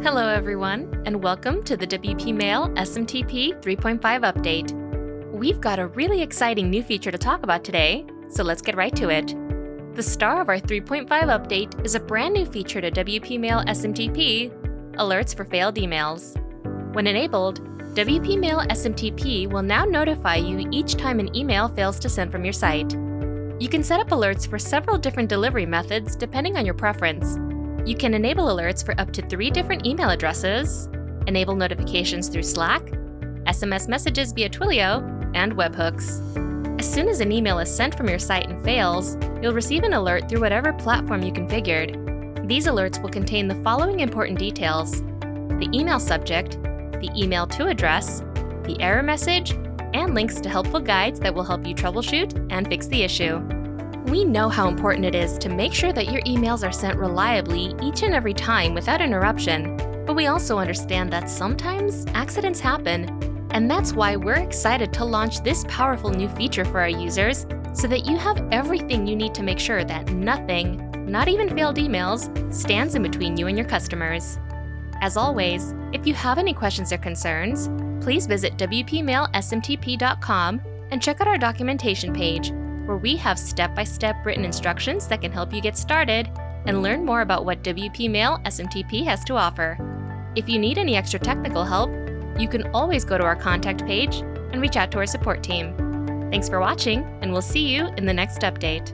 Hello everyone, and welcome to the WP Mail SMTP 3.5 update. We've got a really exciting new feature to talk about today, so let's get right to it. The star of our 3.5 update is a brand new feature to WP Mail SMTP, Alerts for Failed Emails. When enabled, WP Mail SMTP will now notify you each time an email fails to send from your site. You can set up alerts for several different delivery methods depending on your preference. You can enable alerts for up to 3 different email addresses, enable notifications through Slack, SMS messages via Twilio, and webhooks. As soon as an email is sent from your site and fails, you'll receive an alert through whatever platform you configured. These alerts will contain the following important details: the email subject, the email to address, the error message, and links to helpful guides that will help you troubleshoot and fix the issue. We know how important it is to make sure that your emails are sent reliably each and every time without interruption, but we also understand that sometimes accidents happen, and that's why we're excited to launch this powerful new feature for our users so that you have everything you need to make sure that nothing, not even failed emails, stands in between you and your customers. As always, if you have any questions or concerns, please visit wpmailsmtp.com and check out our documentation page, where we have step-by-step written instructions that can help you get started and learn more about what WP Mail SMTP has to offer. If you need any extra technical help, you can always go to our contact page and reach out to our support team. Thanks for watching, and we'll see you in the next update.